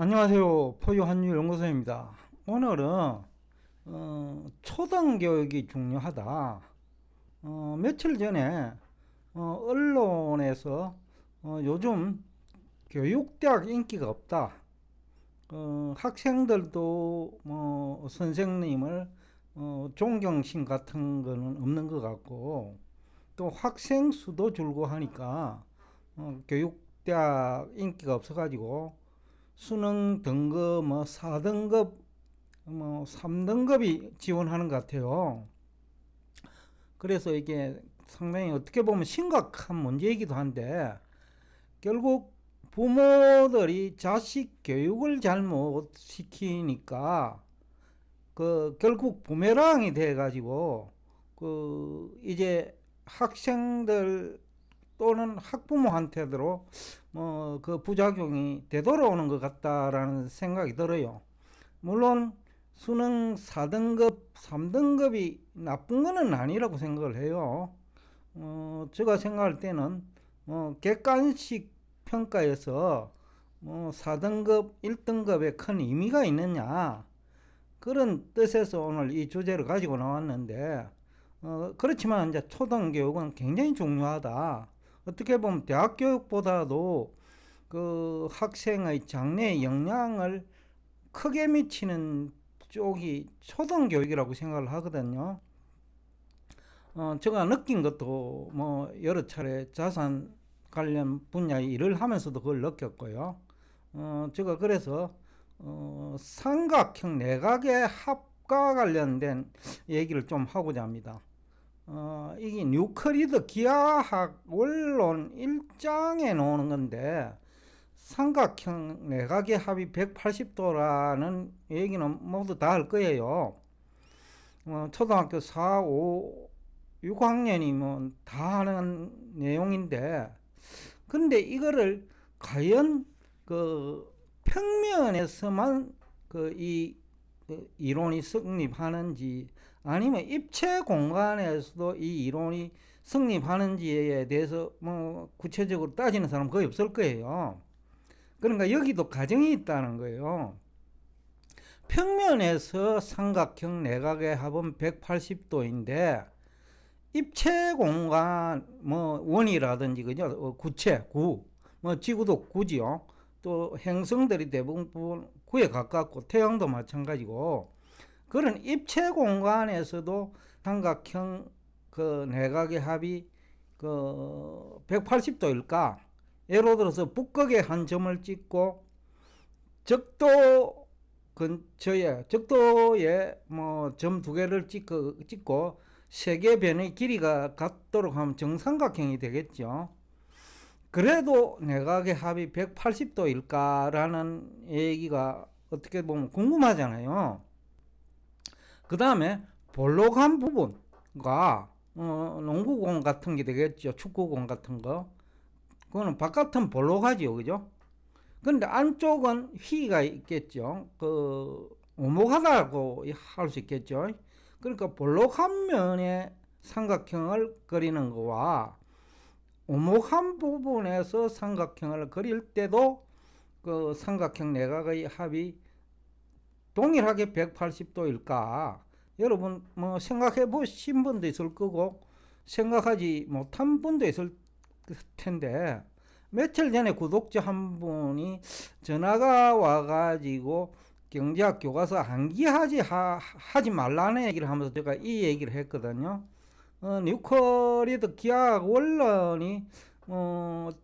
안녕하세요. 포유한유연구소입니다. 오늘은 초등교육이 중요하다. 며칠 전에 언론에서 요즘 교육대학 인기가 없다. 학생들도 선생님을 존경심 같은 거는 없는 것 같고, 또 학생 수도 줄고 하니까 교육대학 인기가 없어가지고 수능 등급 4등급 3등급이 지원하는 것 같아요. 그래서 이게 상당히 어떻게 보면 심각한 문제이기도 한데, 결국 부모들이 자식 교육을 잘못 시키니까 결국 부메랑이 돼 가지고 이제 학생들 또는 학부모한테도 부작용이 되돌아오는 것 같다라는 생각이 들어요. 물론 수능 4등급, 3등급이 나쁜 거는 아니라고 생각을 해요. 제가 생각할 때는 객관식 평가에서 4등급, 1등급에 큰 의미가 있느냐, 그런 뜻에서 오늘 이 주제를 가지고 나왔는데, 그렇지만 이제 초등교육은 굉장히 중요하다. 어떻게 보면 대학 교육보다도 그 학생의 장래에 영향을 크게 미치는 쪽이 초등교육이라고 생각을 하거든요. 제가 느낀 것도 여러 차례 자산 관련 분야의 일을 하면서도 그걸 느꼈고요. 제가 그래서 삼각형 내각의 합과 관련된 얘기를 좀 하고자 합니다. 이게 뉴클리드 기하학 원론 1장에 나오는 건데, 삼각형 내각의 합이 180도라는 얘기는 모두 다 알 거예요. 초등학교 4, 5, 6학년이면 다 하는 내용인데, 근데 이거를 과연 평면에서만 이론이 성립하는지, 아니면 입체 공간에서도 이 이론이 성립하는지에 대해서 구체적으로 따지는 사람은 거의 없을 거예요. 그러니까 여기도 가정이 있다는 거예요. 평면에서 삼각형 내각의 합은 180도인데 입체 공간 원이라든지 그죠, 구체 구, 지구도 구지요. 또 행성들이 대부분 구에 가깝고 태양도 마찬가지고, 그런 입체 공간에서도 삼각형 내각의 합이 180도일까? 예를 들어서 북극의 한 점을 찍고 적도 적도에 점 두 개를 찍고 세계변의 길이가 같도록 하면 정삼각형이 되겠죠. 그래도 내각의 합이 180도일까라는 얘기가 어떻게 보면 궁금하잖아요. 그 다음에 볼록한 부분과 농구공 같은 게 되겠죠. 축구공 같은 거. 그거는 바깥은 볼록하지요, 그죠? 근데 안쪽은 휘가 있겠죠. 오목하다고 할 수 있겠죠. 그러니까 볼록한 면에 삼각형을 그리는 거와 오목한 부분에서 삼각형을 그릴 때도 그 삼각형 내각의 합이 동일하게 180도일까? 여러분 생각해 보신 분도 있을 거고 생각하지 못한 분도 있을 텐데, 며칠 전에 구독자 한 분이 전화가 와가지고 경제학 교과서 하지 말라는 얘기를 하면서 제가 이 얘기를 했거든요. 뉴클리드 기하학 원론이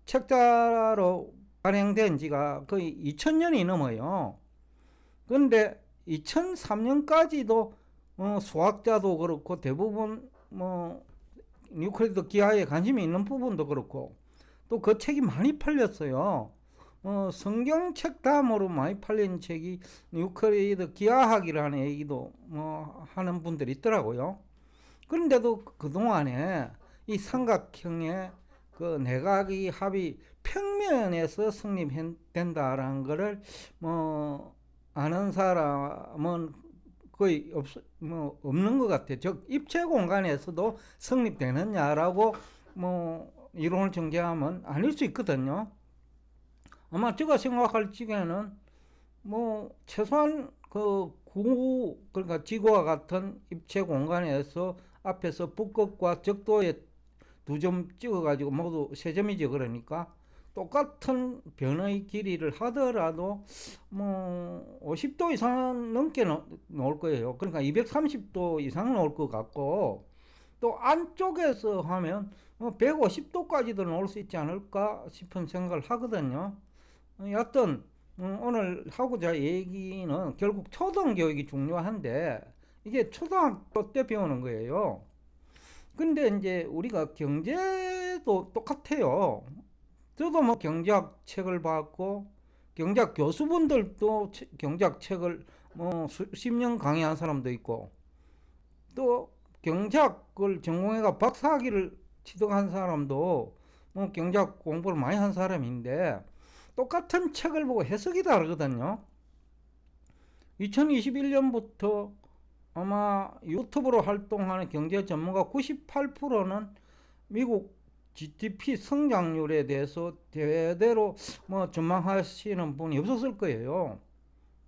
책자로 발행된 지가 거의 2000년이 넘어요. 그런데 2003년까지도 수학자도 그렇고 대부분 뉴클리드 기하에 관심이 있는 부분도 그렇고 또 그 책이 많이 팔렸어요. 성경책 다음으로 많이 팔린 책이 뉴클리드 기하학이라는 얘기도 하는 분들이 있더라고요. 그런데도 그동안에 이 삼각형의 내각의 합이 평면에서 성립된다라는 것을 아는 사람은 거의 없는 것 같아요. 즉 입체 공간에서도 성립되느냐라고 이론을 전개하면 아닐 수 있거든요. 아마 제가 생각할 적에는 뭐 최소한 그러니까 지구와 같은 입체 공간에서 앞에서 북극과 적도에 2점 찍어가지고 모두 3점이죠. 그러니까 똑같은 변의 길이를 하더라도 뭐 50도 이상 넘게 나올 거예요. 그러니까 230도 이상 나올 것 같고, 또 안쪽에서 하면 150도까지도 나올 수 있지 않을까 싶은 생각을 하거든요. 여하튼 오늘 하고자 얘기는 결국 초등교육이 중요한데, 이게 초등학교 때 배우는 거예요. 근데 이제 우리가 경제도 똑같아요. 저도 뭐 경제학 책을 봤고, 경제학 교수분들도 경제학 책을 뭐 수십 년 강의한 사람도 있고, 또 경제학을 전공해가 박사학위를 취득한 사람도 뭐 경제학 공부를 많이 한 사람인데, 똑같은 책을 보고 해석이 다르거든요. 2021년부터 아마 유튜브로 활동하는 경제 전문가 98%는 미국 GDP 성장률에 대해서 대대로 뭐 전망하시는 분이 없었을 거예요.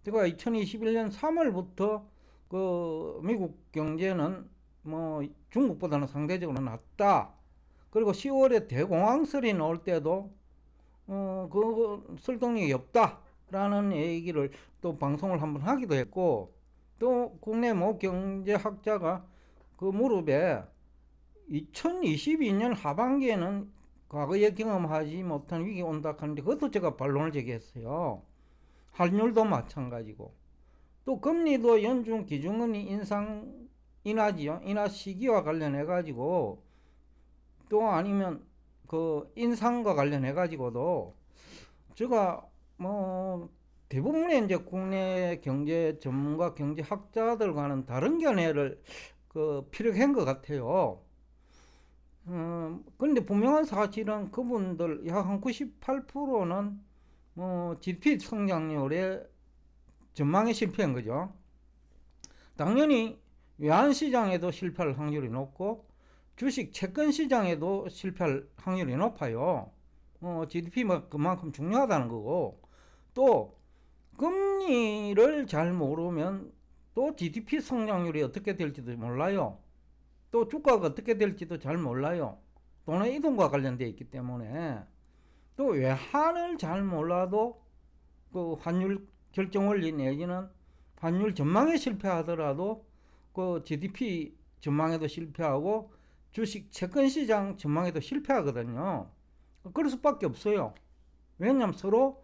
제가 2021년 3월부터 그 미국 경제는 뭐 중국보다는 상대적으로 낫다. 그리고 10월에 대공황설이 나올 때도 그 설득력이 없다라는 얘기를 또 방송을 한번 하기도 했고, 또 국내 모 경제학자가 그 무렵에 2022년 하반기에는 과거에 경험하지 못한 위기 온다 하는데, 그것도 제가 반론을 제기했어요. 환율도 마찬가지고, 또 금리도 연준 기준금리 인하지요. 인하 시기와 관련해 가지고, 또 아니면 그 인상과 관련해 가지고도 제가 뭐 대부분의 이제 국내 경제 전문가 경제학자들과는 다른 견해를 피력한 것 같아요. 근데 분명한 사실은 그분들 약 한 98%는 뭐 GDP 성장률에 전망에 실패한 거죠. 당연히 외환시장에도 실패할 확률이 높고, 주식 채권 시장에도 실패할 확률이 높아요. GDP가 그만큼 중요하다는 거고, 또 금리를 잘 모르면 또 GDP 성장률이 어떻게 될지도 몰라요. 또 주가가 어떻게 될지도 잘 몰라요. 돈의 이동과 관련되어 있기 때문에. 또 외환을 잘 몰라도 그 환율 결정 원리 내지는 환율 전망에 실패하더라도 그 GDP 전망에도 실패하고 주식 채권 시장 전망에도 실패하거든요. 그럴 수밖에 없어요. 왜냐하면 서로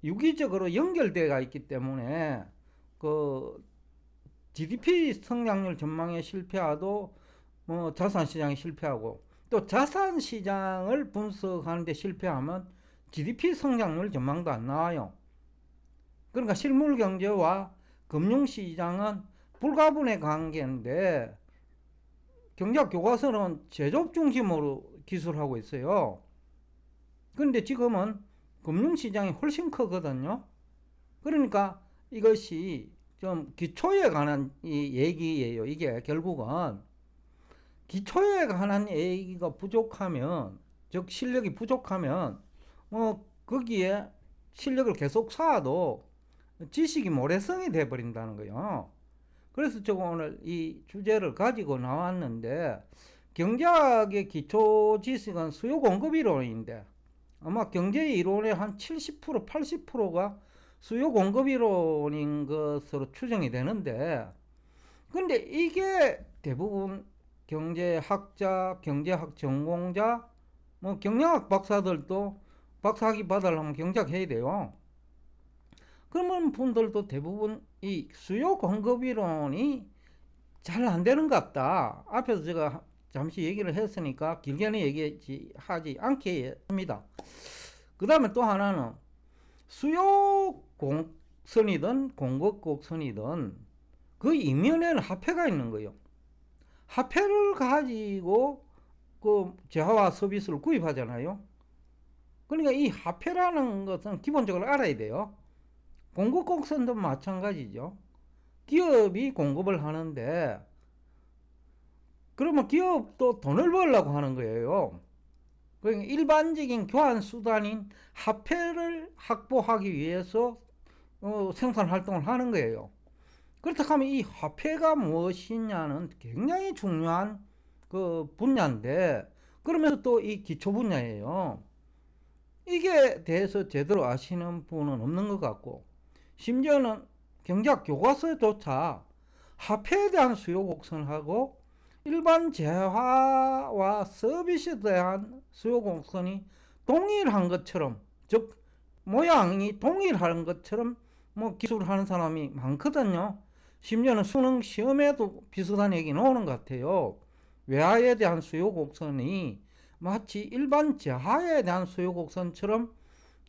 유기적으로 연결되어 있기 때문에 그 GDP 성장률 전망에 실패하도 뭐 자산 시장이 실패하고, 또 자산 시장을 분석하는데 실패하면 GDP 성장률 전망도 안 나와요. 그러니까 실물 경제와 금융 시장은 불가분의 관계인데, 경제학 교과서는 제조업 중심으로 기술하고 있어요. 그런데 지금은 금융시장이 훨씬 크거든요. 그러니까 이것이 좀 기초에 관한 이 얘기예요. 이게 결국은 기초에 관한 얘기가 부족하면, 즉 실력이 부족하면 거기에 실력을 계속 쌓아도 지식이 모래성이 돼버린다는 거예요. 그래서 제가 오늘 이 주제를 가지고 나왔는데, 경제학의 기초 지식은 수요 공급 이론인데, 아마 경제 이론의 한 70%, 80%가 수요 공급 이론인 것으로 추정이 되는데, 근데 이게 대부분 경제학자, 경제학 전공자, 뭐 경영학 박사들도 박사학위 받으려면 경제학 해야 돼요. 그런 분들도 대부분 이 수요 공급 이론이 잘 안 되는 것 같다. 앞에서 제가 잠시 얘기를 했으니까 길게는 얘기하지 않게 합니다. 그 다음에 또 하나는 수요 곡선이든 공급 곡선이든 그 이면에는 화폐가 있는 거예요. 화폐를 가지고 그 재화와 서비스를 구입하잖아요. 그러니까 이 화폐라는 것은 기본적으로 알아야 돼요. 공급 곡선도 마찬가지죠. 기업이 공급을 하는데, 그러면 기업도 돈을 벌려고 하는 거예요. 그러니까 일반적인 교환 수단인 화폐를 확보하기 위해서 생산 활동을 하는 거예요. 그렇다고 하면 이 화폐가 무엇이냐는 굉장히 중요한 그 분야인데, 그러면서 또 이 기초 분야예요. 이게 대해서 제대로 아시는 분은 없는 것 같고, 심지어는 경제학 교과서조차 화폐에 대한 수요 곡선하고 일반 재화와 서비스에 대한 수요 곡선이 동일한 것처럼, 즉 모양이 동일한 것처럼 뭐 기술을 하는 사람이 많거든요. 심지어는 수능 시험에도 비슷한 얘기 나오는 것 같아요. 외화에 대한 수요 곡선이 마치 일반 재화에 대한 수요 곡선처럼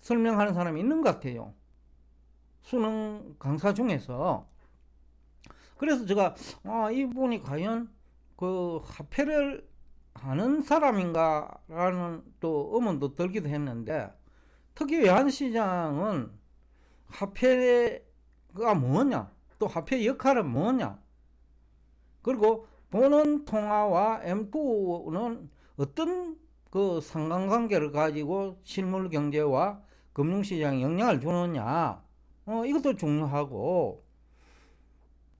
설명하는 사람이 있는 것 같아요. 수능 강사 중에서. 그래서 제가 이분이 과연 그 화폐를 아는 사람인가라는 또 의문도 들기도 했는데, 특히 외환시장은 화폐가 뭐냐, 또 화폐의 역할은 뭐냐, 그리고 보는 통화와 M2는 어떤 그 상관관계를 가지고 실물 경제와 금융시장에 영향을 주느냐, 이것도 중요하고,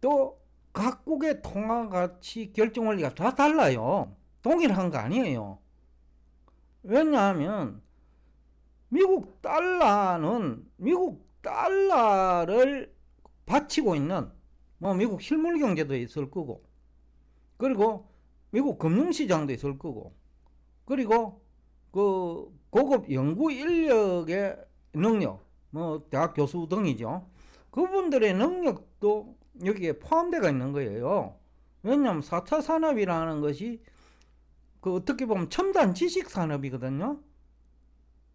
또 각국의 통화 가치 결정 원리가 다 달라요. 동일한 거 아니에요. 왜냐하면 미국 달러를 바치고 있는 뭐 미국 실물 경제도 있을 거고, 그리고 미국 금융시장도 있을 거고, 그리고 그 고급 연구 인력의 능력, 뭐 대학 교수 등이죠. 그분들의 능력도 여기에 포함되어 있는 거예요. 왜냐하면 4차 산업이라는 것이 그 어떻게 보면 첨단 지식 산업이거든요.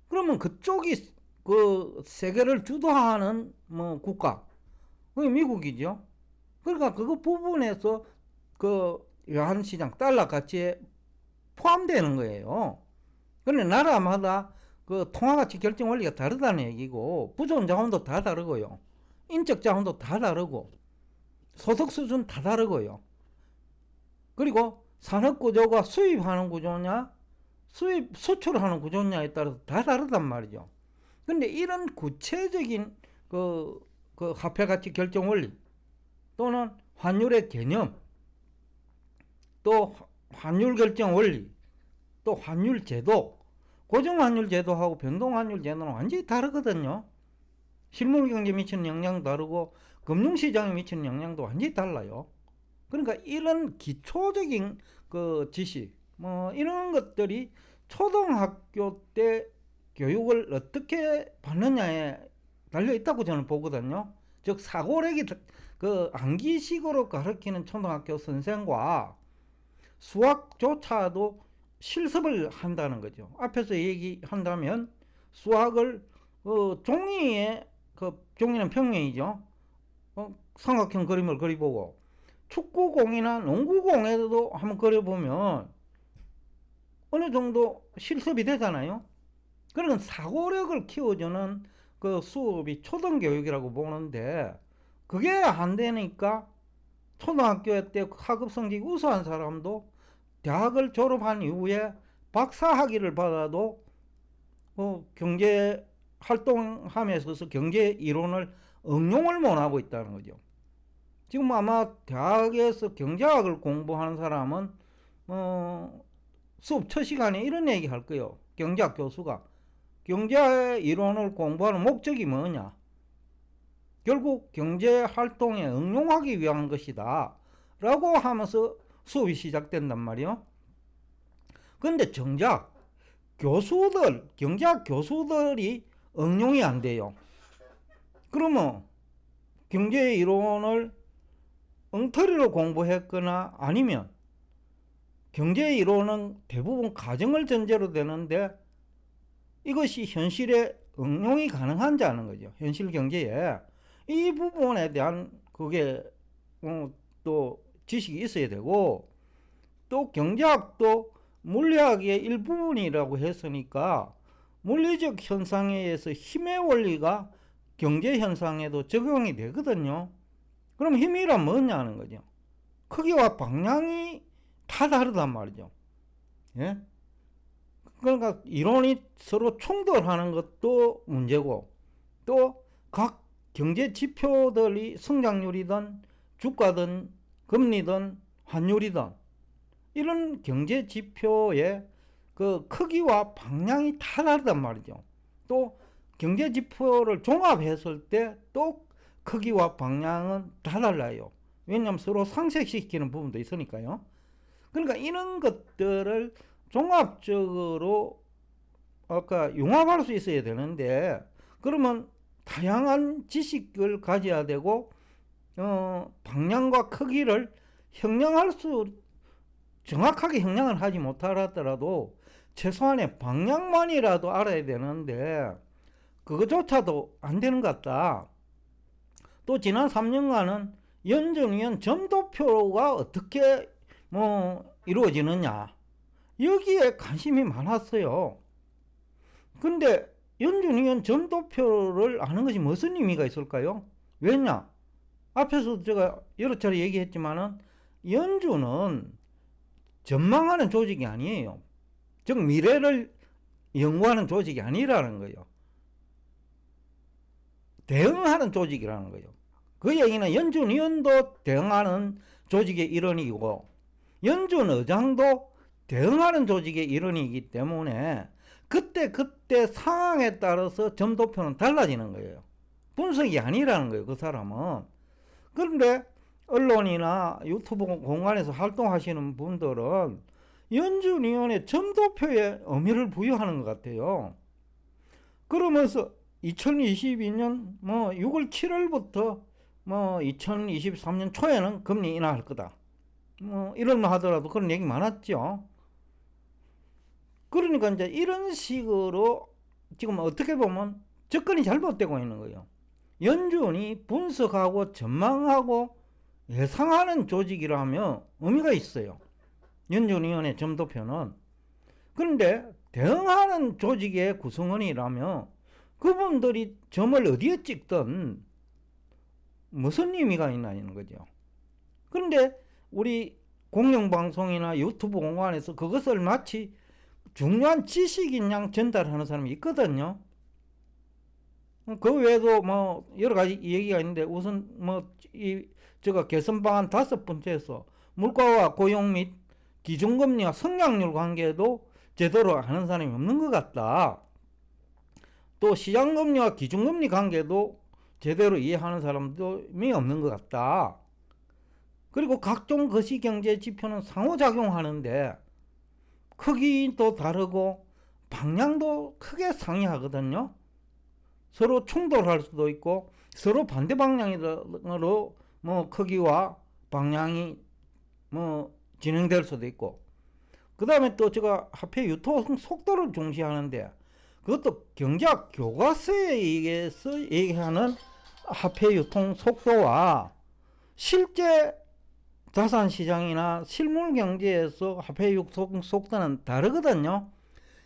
그러면 그쪽이 그 세계를 주도하는 뭐 국가, 그게 미국이죠. 그러니까 그 부분에서 그 외환시장 달러 가치에 포함되는 거예요. 그런데 나라마다 그 통화가치 결정 원리가 다르다는 얘기고, 부존 자원도 다 다르고요, 인적 자원도 다 다르고, 소득 수준 다 다르고요. 그리고 산업 구조가 수입하는 구조냐, 수출하는 구조냐에 따라서 다 다르단 말이죠. 근데 이런 구체적인 그 화폐 가치 결정 원리, 또는 환율의 개념, 또 환율 결정 원리, 또 환율 제도, 고정 환율 제도하고 변동 환율 제도는 완전히 다르거든요. 실물 경제에 미치는 영향도 다르고 금융시장에 미치는 영향도 완전히 달라요. 그러니까 이런 기초적인 그 지식, 뭐 이런 것들이 초등학교 때 교육을 어떻게 받느냐에 달려 있다고 저는 보거든요. 즉 사고력이 그 암기식으로 가르치는 초등학교 선생과 수학조차도 실습을 한다는 거죠. 앞에서 얘기한다면 수학을 종이에, 그 종이는 평면이죠. 삼각형 그림을 그려보고, 축구공이나 농구공에도 한번 그려보면 어느 정도 실습이 되잖아요. 그런 사고력을 키워주는 그 수업이 초등교육이라고 보는데, 그게 안 되니까 초등학교 때 학업 성적이 우수한 사람도 대학을 졸업한 이후에 박사학위를 받아도 경제 활동함에 있어서 경제 이론을 응용을 못하고 있다는 거죠. 지금 아마 대학에서 경제학을 공부하는 사람은 수업 첫 시간에 이런 얘기 할 거예요. 경제학 교수가 경제 이론을 공부하는 목적이 뭐냐, 결국 경제 활동에 응용하기 위한 것이다 라고 하면서 수업이 시작된단 말이에요. 그런데 정작 경제학 교수들이 응용이 안 돼요. 그러면 경제 이론을 엉터리로 공부했거나, 아니면 경제 이론은 대부분 가정을 전제로 되는데 이것이 현실에 응용이 가능한지 하는 거죠. 현실 경제에 이 부분에 대한 그게 또 지식이 있어야 되고, 또 경제학도 물리학의 일부분이라고 했으니까 물리적 현상에 의해서 힘의 원리가 경제 현상에도 적용이 되거든요. 그럼 힘이란 뭐냐는 거죠. 크기와 방향이 다 다르단 말이죠. 예? 그러니까 이론이 서로 충돌하는 것도 문제고, 또 각 경제 지표들이 성장률이든 주가든 금리든 환율이든 이런 경제 지표의 그 크기와 방향이 다 다르단 말이죠. 또 경제 지표를 종합했을 때 또 크기와 방향은 다 달라요. 왜냐하면 서로 상쇄시키는 부분도 있으니까요. 그러니까 이런 것들을 종합적으로 아까 융합할 수 있어야 되는데, 그러면 다양한 지식을 가져야 되고 방향과 크기를 정확하게 형량을 하지 못하더라도 최소한의 방향만이라도 알아야 되는데 그거조차도 안 되는 것 같다. 또 지난 3년간은 연준위원 점도표가 어떻게 이루어지느냐, 여기에 관심이 많았어요. 근데 연준위원 점도표를 아는 것이 무슨 의미가 있을까요? 왜냐? 앞에서 제가 여러 차례 얘기했지만은 연준은 전망하는 조직이 아니에요. 즉 미래를 연구하는 조직이 아니라는 거예요. 대응하는 조직이라는 거예요. 그 얘기는 연준위원도 대응하는 조직의 일원이고 연준의장도 대응하는 조직의 일원이기 때문에 그때 상황에 따라서 점도표는 달라지는 거예요. 분석이 아니라는 거예요, 그 사람은. 그런데 언론이나 유튜브 공간에서 활동하시는 분들은 연준위원회 점도표에 의미를 부여하는 것 같아요. 그러면서 2022년 6월 7월부터 2023년 초에는 금리 인하할 거다. 이럴만 하더라도 그런 얘기 많았죠. 그러니까 이제 이런 식으로 지금 어떻게 보면 접근이 잘못되고 있는 거예요. 연준이 분석하고 전망하고 예상하는 조직이라면 의미가 있어요. 연준위원회 점도표는. 그런데 대응하는 조직의 구성원이라면 그분들이 점을 어디에 찍든 무슨 의미가 있나는 거죠. 그런데 우리 공영방송이나 유튜브 공간에서 그것을 마치 중요한 지식인 양 전달하는 사람이 있거든요. 그 외에도 여러 가지 얘기가 있는데 우선 제가 개선 방안 5번째에서 물가와 고용 및 기준금리와 성장률 관계도 제대로 아는 사람이 없는 것 같다. 또 시장금리와 기준금리 관계도 제대로 이해하는 사람이 없는 것 같다. 그리고 각종 거시경제 지표는 상호작용하는데 크기도 다르고 방향도 크게 상이하거든요. 서로 충돌할 수도 있고 서로 반대 방향으로 크기와 방향이 진행될 수도 있고, 그 다음에 또 제가 화폐 유통 속도를 중시하는데 그것도 경제학 교과서에 의해서 얘기하는 화폐 유통 속도와 실제 자산시장이나 실물 경제에서 화폐 유통 속도는 다르거든요.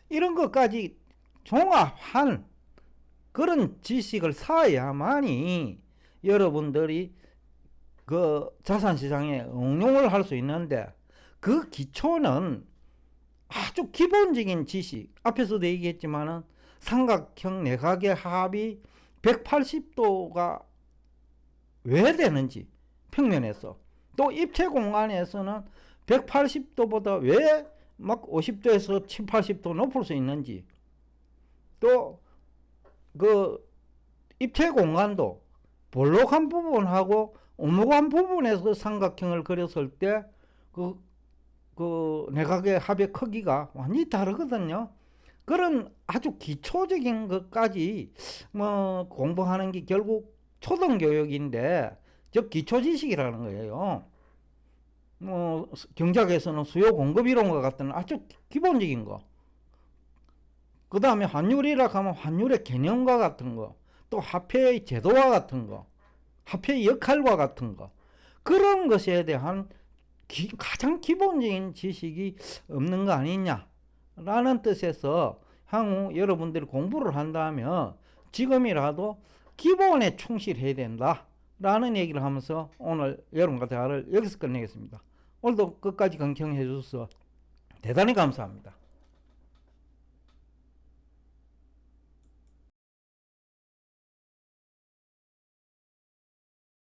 이런 것까지 종합한 그런 지식을 쌓아야만이 여러분들이 그 자산시장에 응용을 할 수 있는데, 그 기초는 아주 기본적인 지식, 앞에서도 얘기했지만은 삼각형 내각의 합이 180도가 왜 되는지, 평면에서 또 입체 공간에서는 180도보다 왜 막 50도에서 7, 80도 높을 수 있는지, 또 그 입체 공간도 볼록한 부분하고 오목한 부분에서 삼각형을 그렸을 때 그 내각의 합의 크기가 완전히 다르거든요. 그런 아주 기초적인 것까지 공부하는 게 결국 초등교육인데, 즉 기초지식이라는 거예요. 경제학에서는 수요 공급 이론과 같은 아주 기본적인 거. 그 다음에 환율이라 하면 환율의 개념과 같은 거, 또 화폐의 제도와 같은 거, 화폐의 역할과 같은 거, 그런 것에 대한 가장 기본적인 지식이 없는 거 아니냐라는 뜻에서 향후 여러분들이 공부를 한다면 지금이라도 기본에 충실해야 된다라는 얘기를 하면서 오늘 여러분과 대화를 여기서 끝내겠습니다. 오늘도 끝까지 경청해 주셔서 대단히 감사합니다.